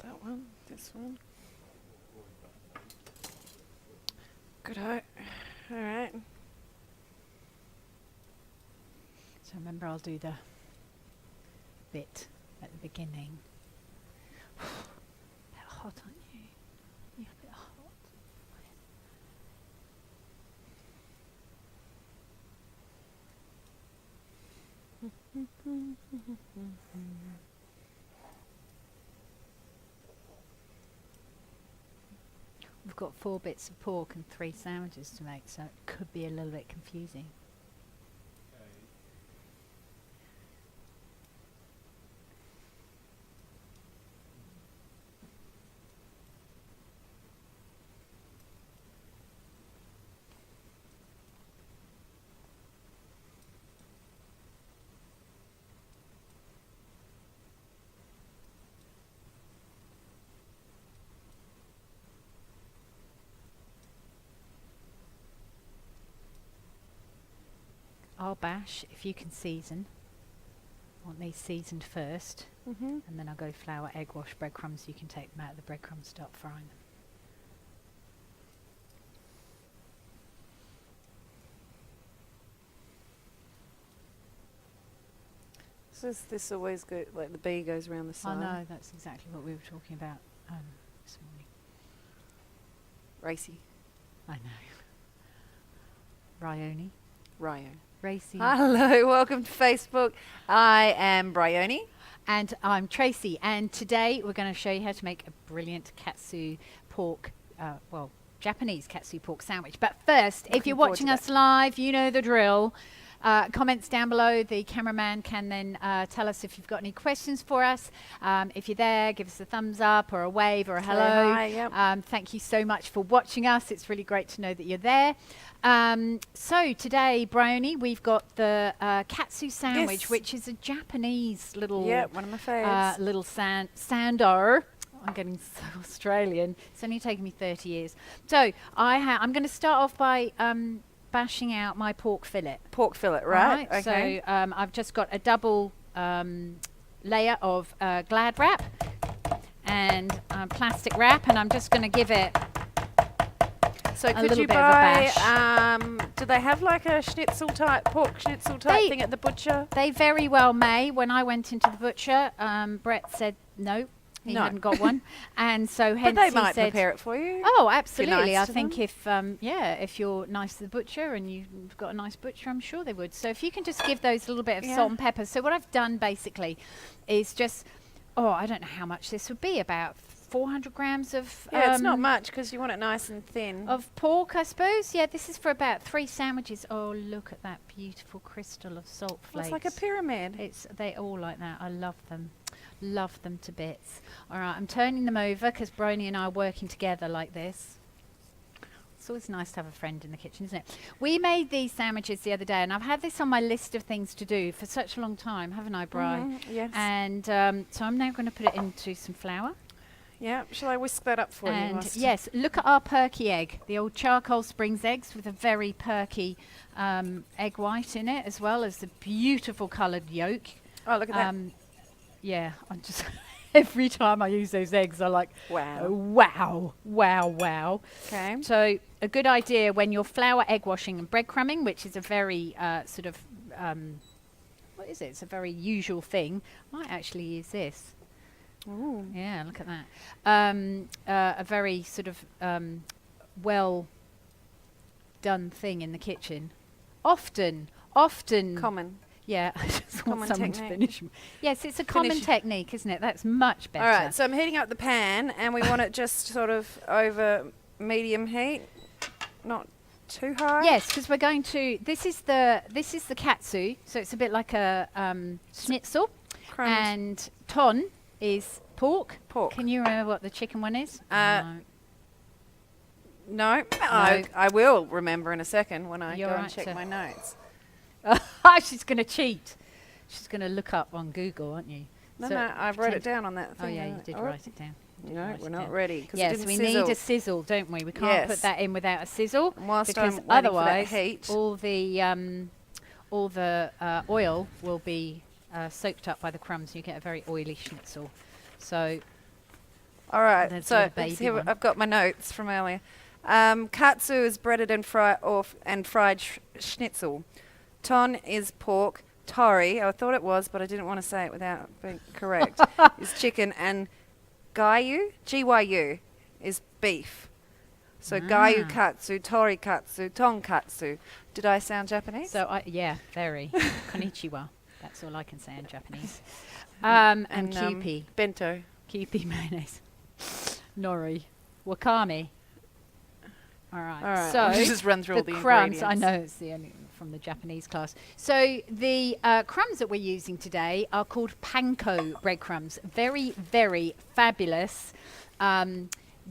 that one. This one. Good. All right. So remember, I'll do the bit at the beginning. A bit hot, aren't you? You're a bit hot. We've got 4 bits of pork and 3 sandwiches to make, so it could be a little bit confusing. I'll bash if you can season. I want these seasoned first, and then I'll go flour, egg wash, breadcrumbs. You can take them out of the breadcrumbs, start frying them. So is this always go like the bee goes around the side? I know, that's exactly what we were talking about this morning. Racy. I know. Ryoni. Ryo. Racy. Hello, welcome to Facebook. I am Bryony. And I'm Tracy, and today we're going to show you how to make a brilliant katsu pork, Japanese katsu pork sandwich. But first, if you're watching us live, you know the drill. Comments down below. The cameraman can then tell us if you've got any questions for us. If you're there, give us a thumbs up or a wave or a hello. Hi, yep. Thank you so much for watching us. It's really great to know that you're there. So today, Bryony, we've got the katsu sandwich, which is a Japanese little, one of my faves. little sandar. I'm getting so Australian. It's only taken me 30 years. So I'm going to start off by bashing out my pork fillet. Pork fillet, right? Okay. So I've just got a double layer of Glad wrap and plastic wrap, and I'm just going to give it so could you buy, do they have like a schnitzel type, pork schnitzel type thing at the butcher? They very well may. When I went into the butcher, Brett said no. He hadn't got one, and so hence but they he might said, prepare it for you. "Oh, absolutely! Nice I think if you're nice to the butcher and you've got a nice butcher, I'm sure they would. So if you can just give those a little bit of salt and pepper. So what I've done basically is just, I don't know how much this would be, about 400 grams of it's not much because you want it nice and thin. Of pork, I suppose. Yeah, this is for about 3 sandwiches. Oh, look at that beautiful crystal of salt flakes. It's like a pyramid. They all like that. I love them. Love them to bits. All right, I'm turning them over because Bryony and I are working together like this. It's always nice to have a friend in the kitchen, isn't it? We made these sandwiches the other day, and I've had this on my list of things to do for such a long time, haven't I, Bri? Yes. And so I'm now going to put it into some flour. Yeah, shall I whisk that up for you? And yes, look at our perky egg, the old Charcoal Springs eggs with a very perky egg white in it, as well as the beautiful coloured yolk. Oh, look at that. Yeah, I'm just every time I use those eggs, I like, wow. Okay. So a good idea when you're flour, egg washing and breadcrumbing, which is a very sort of, what is it? It's a very usual thing. Might actually use this. Ooh. Yeah, look at that. A very sort of well done thing in the kitchen. Often. Common. Yeah, I just want Common someone technique. to finish. Yes, it's a common technique, isn't it? That's much better. All right, so I'm heating up the pan, and we want it just sort of over medium heat, not too high. Yes, because we're going to. This is the katsu, so it's a bit like a schnitzel, and ton is pork. Pork. Can you remember what the chicken one is? No. I will remember in a second when I go and check my notes. She's going to cheat. She's going to look up on Google, aren't you? No, I wrote it down on that thing. Oh, yeah, you did write it down. No, we're not ready. Yes, we need a sizzle, don't we? We can't put that in without a sizzle. And whilst because I'm otherwise, for that heat, all the oil will be soaked up by the crumbs. You get a very oily schnitzel. So All right. There's So the baby here one. I've got my notes from earlier. Katsu is breaded and fried schnitzel. Ton is pork. Tori, I thought it was, but I didn't want to say it without being correct, is chicken. And Gyu, is beef. So Gyu katsu, Tori katsu, Tonkatsu. Did I sound Japanese? So yeah, very. Konnichiwa. That's all I can say in Japanese. And Kewpie. Bento. Kewpie mayonnaise. Nori. Wakame. All right. All right. So We'll just run through all the crumbs. I ingredients. know it's the only from the Japanese class. So the crumbs that we're using today are called panko breadcrumbs. Very, very fabulous,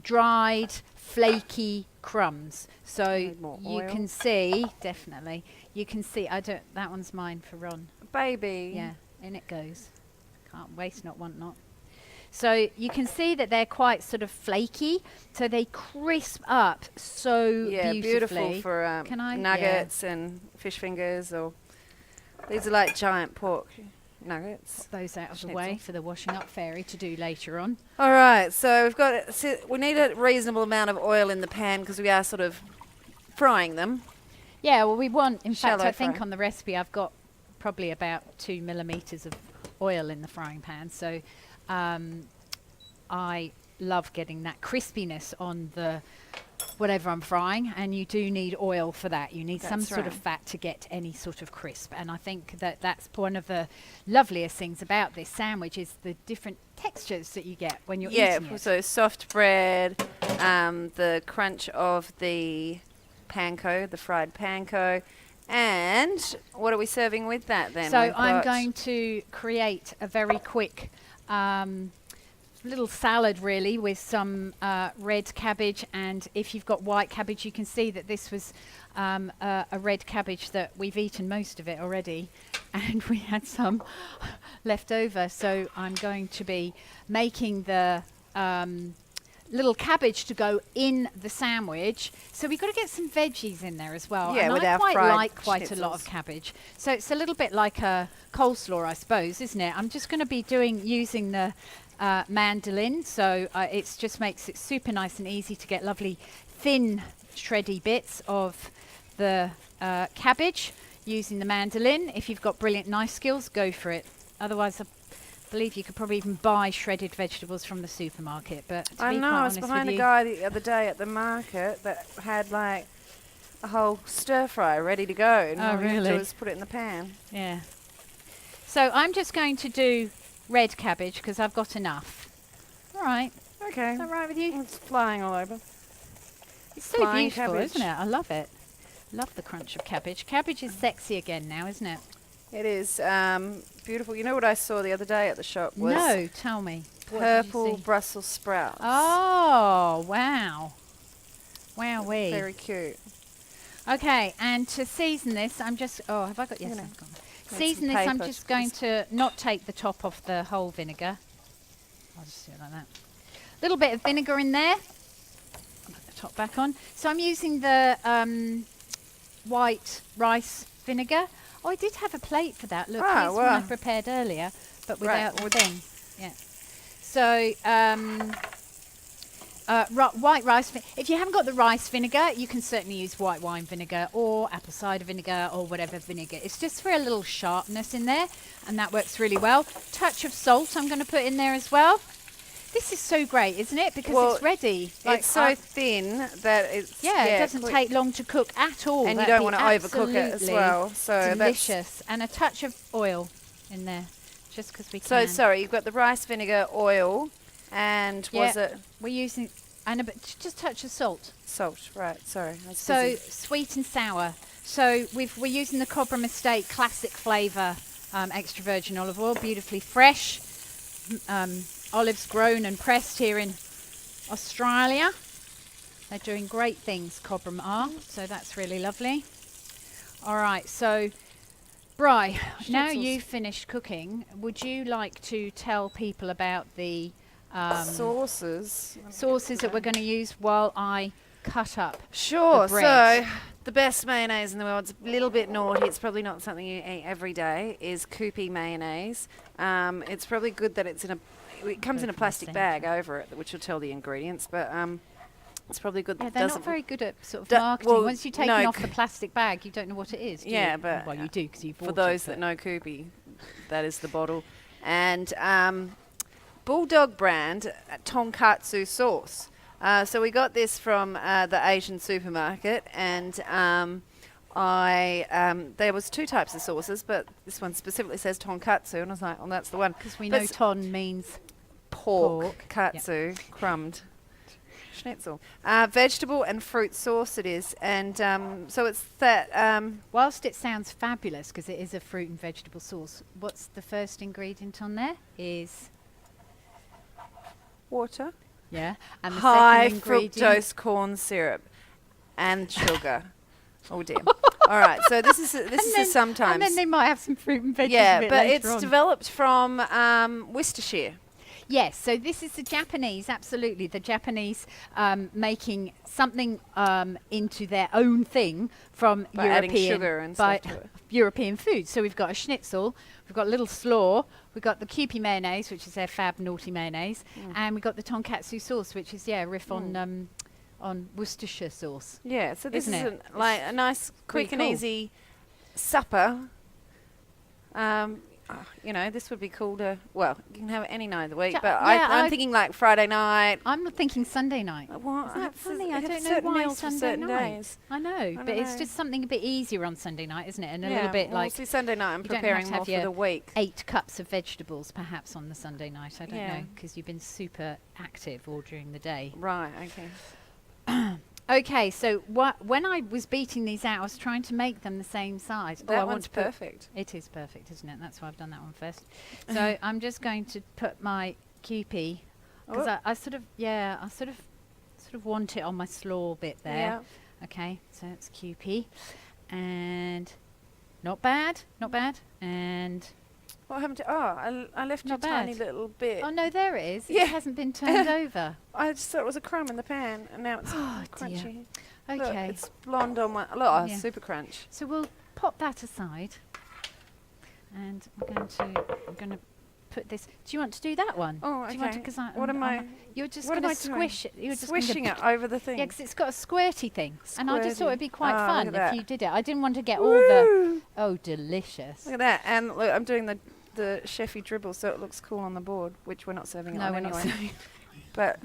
dried, flaky crumbs. So Need more you oil. can see, definitely, you can see. That one's mine for Ron. Baby. Yeah, in it goes. Can't waste, not want not. So you can see that they're quite sort of flaky, so they crisp up so Yeah, beautiful beautifully. for Can I- nuggets and fish fingers, or these are like giant pork nuggets. Put those out of the Schnitzel. way for the washing up fairy to do later on. All right, so we need a reasonable amount of oil in the pan because we are sort of frying them. Yeah, well, we want, in fact, Shallow I think fry. on the recipe I've got probably about 2 millimeters of oil in the frying pan. So I love getting that crispiness on the whatever I'm frying, and you do need oil for that. You need some That's sort of right. fat to get any sort of crisp, and I think that that's one of the loveliest things about this sandwich is the different textures that you get when you're eating it. So soft bread, the crunch of the panko, the fried panko, and what are we serving with that then? So We've I'm got going to create a very quick little salad really with some red cabbage, and if you've got white cabbage you can see that this was a red cabbage that we've eaten most of it already and we had some left over, so I'm going to be making the little cabbage to go in the sandwich. So we've got to get some veggies in there as well. Yeah, and with I our quite fried like quite a lot of schnitzels. cabbage. So it's a little bit like a coleslaw, I suppose, isn't it? I'm just going to be using the mandolin, so it just makes it super nice and easy to get lovely thin shreddy bits of the cabbage using the mandolin. If you've got brilliant knife skills, go for it. Otherwise, I believe you could probably even buy shredded vegetables from the supermarket. But to I be know, quite I was honest behind with a you, guy the other day at the market that had like a whole stir fry ready to go. And Oh, all we had to do really? was put it in the pan. yeah. So I'm just going to do red cabbage because I've got enough. All right, Okay. is that right with you? It's flying all over. It's so flying beautiful, cabbage. isn't it? I love it. Love the crunch of cabbage. Cabbage is sexy again now, isn't it? It is beautiful. You know what I saw the other day at the shop was No, tell me. What did you purple see? Brussels sprouts. Oh, wow. Wowee. Very cute. Okay, and to season this, I'm just... Oh, have I got... Yes, You know, I've got... some Season this, I'm paper just to going to not take the top off the whole vinegar. I'll just do it like that. Little bit of vinegar in there. I'll put the top back on. So I'm using the white rice vinegar. Oh, I did have a plate for that. Look, Ah, here's one I well. prepared earlier, but Right, without the with- thing. Yeah. So white rice. If you haven't got the rice vinegar, you can certainly use white wine vinegar or apple cider vinegar or whatever vinegar. It's just for a little sharpness in there, and that works really well. Touch of salt I'm going to put in there as well. This is so great, isn't it? Because Well, it's ready. It's so thin that it's it doesn't quick. take long to cook at all. And you That'd don't be want to overcook it as absolutely well. So that's delicious. And a touch of oil in there, just because we so can. sorry. You've got the rice vinegar, oil, and was Yeah. it We're using and a bit, just a touch of salt. salt? Right. Sorry. I was So busy. sweet and sour. So we're using the Cobram Estate classic flavour extra virgin olive oil, beautifully fresh. Olives grown and pressed here in Australia. They're doing great things, Cobram are. So that's really lovely. All right. So, Bri, now Schnitzels. you've finished cooking, would you like to tell people about the sauces. sauces that we're going to use while I cut up? Sure. the bread. So the best mayonnaise in the world. It's a little bit naughty. It's probably not something you eat every day. Is Kewpie mayonnaise. It's probably good that it's in a it comes Go in a from the plastic bag centre. over it, which will tell the ingredients. But it's probably good. Yeah, that they're doesn't not very good at sort of Do- marketing. well, Once you take no, it off the plastic bag, you don't know what it is. Do Yeah, you? but well, you do because you bought for those it, that but- know Koopy, that is the bottle. And Bulldog brand Tonkatsu sauce. So we got this from the Asian supermarket, and there was 2 types of sauces, but this one specifically says Tonkatsu, and I was like, well, that's the one. Because we But know ton means pork, Pork, katsu, crumbed schnitzel. Vegetable and fruit sauce it is, and so it's that whilst it sounds fabulous because it is a fruit and vegetable sauce, what's the first ingredient on there is water, yeah, and the high second ingredient fructose corn syrup, and sugar. Oh dear. All right, so this is sometimes. and then they might have some fruit and veggies. Yeah, a bit but later it's on. developed from Worcestershire. Yes, so this is the Japanese, absolutely. The Japanese making something into their own thing from By adding European sugar and stuff to it. European food. So we've got a schnitzel, we've got a little slaw, we've got the Kewpie mayonnaise, which is their fab naughty mayonnaise, and we've got the tonkatsu sauce, which is riff on Worcestershire sauce. Yeah, so this Isn't is it? like a nice, quick pretty and cool. easy supper. This would be cool to. Well, you can have it any night of the week, Ja- but yeah, I'm I- thinking like Friday night. I'm not thinking Sunday night. Well, Isn't that it's- funny? they I have don't know certain why meals for Sunday certain night. days. I know, but it's know. just something a bit easier on Sunday night, isn't it? And a Yeah, little bit well, like see, Sunday night I'm you don't have preparing to more have for your the week. 8 cups of vegetables perhaps on the Sunday night. I don't Yeah. know, because you've been super active all during the day. Right. Okay. Okay, so when I was beating these out, I was trying to make them the same size. I That want one's to put- perfect. It is perfect, isn't it? That's why I've done that one first. So I'm just going to put my Kewpie, because Oh. I sort of want it on my slaw bit there. Yeah. Okay, so it's Kewpie, and not bad, and What happened to? Oh, I left you a Not tiny bad. little bit. oh no, there it is. Yeah. It hasn't been turned over. I just thought it was a crumb in the pan, and now it's Oh, crunchy. dear. Look, Okay, it's blonde on one. Look, oh, Yeah. super crunch. so we'll pop that aside, and I'm going to put this. Do you want to do that one? Oh, Do you want okay. to, 'cause I- What am I? You're just what am going I to doing? squish it. You're just gonna Swishing it over the thing. Yeah, because it's got a squirty thing, and I just thought it'd be quite Ah, fun look if at you that. did it. I didn't want to get all the. Woo! Oh, delicious! Look at that. And look, I'm doing the chefy dribble, so it looks cool on the board, which we're not serving it No, on we're anyway. not. Saying. But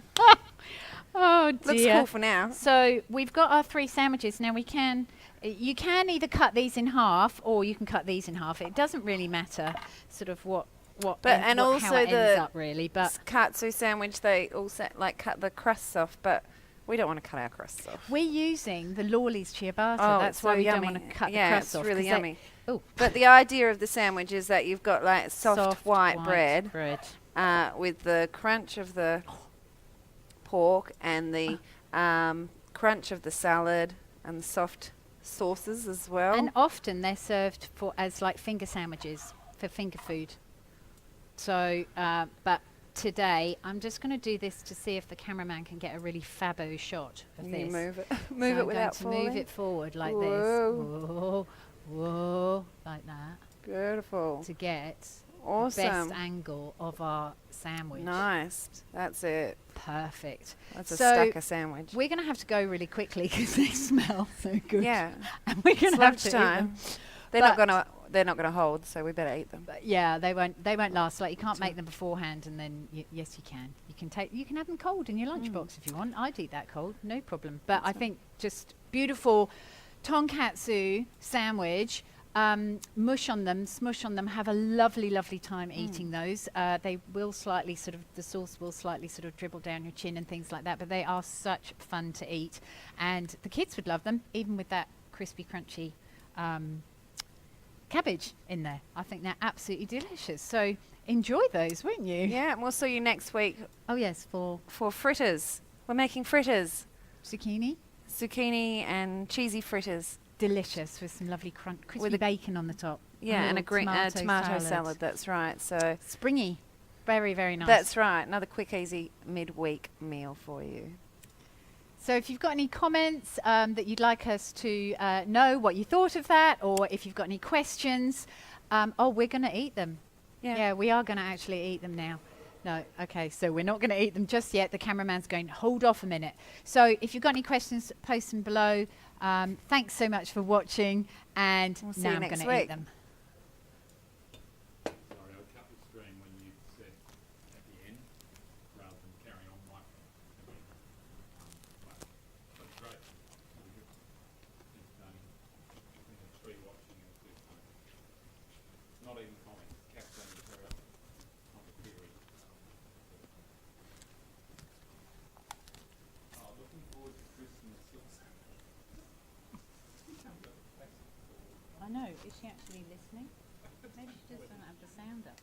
Oh looks dear. cool for now. So we've got our 3 sandwiches now. You can either cut these in half, or you can cut these in half. It doesn't really matter, sort of what. But how and also it ends the up really, but katsu sandwich, they all cut the crusts off, but we don't want to cut our crusts off. we're using the Lawley's ciabatta. Oh, That's it's why so we yummy. don't want to cut Yeah, the crust it's off. really 'cause they- yummy. Oh, But the idea of the sandwich is that you've got like soft white bread with the crunch of the pork and the crunch of the salad and the soft sauces as well. And often they're served as like finger sandwiches for finger food. So, but today I'm just going to do this to see if the cameraman can get a really fabo shot of you this. move it, So move I'm it without going to falling. move it forward like Whoa. this. Whoa, whoa, like that, Beautiful. to get the Awesome. best angle of our sandwich. Nice. That's it. Perfect. That's a So stacker sandwich. We're going to have to go really quickly because they smell so good. Yeah. And we're going It's to have to eat lunchtime. them. They're not gonna hold, so we better eat them. But yeah, they won't last. Like you can't make them beforehand, and then yes, you can. You can have them cold in your lunchbox if you want. I'd eat that cold, no problem. But I think just beautiful tonkatsu sandwich. Mush on them, smush on them. Have a lovely, lovely time eating those. They will the sauce will slightly sort of dribble down your chin and things like that. But they are such fun to eat, and the kids would love them, even with that crispy, crunchy. Cabbage in there. I think they're absolutely delicious. So enjoy those, won't you? Yeah, and we'll see you next week Oh yes, for for fritters. We're making fritters, zucchini. zucchini and cheesy fritters. Delicious with some lovely crispy With a- bacon on the top. Yeah, and a little green tomato salad. That's right. So Springy. Very, very nice. that's right. Another quick, easy midweek meal for you. So if you've got any comments that you'd like us to know what you thought of that, or if you've got any questions, we're going to eat them. Yeah. Yeah, we are going to actually eat them now. No, okay, so we're not going to eat them just yet. The cameraman's going, hold off a minute. So if you've got any questions, post them below. Thanks so much for watching, and We'll see now you I'm next going to eat week. them. Sorry, I cut the stream when you said at the end, rather than carry on right again. But great. Really good. Entertaining. I think it's free watching it too. Not even comments. Captain material. Not a theory. Oh, looking forward to Christmas. I know, is she actually listening? Maybe she just doesn't have the sound up.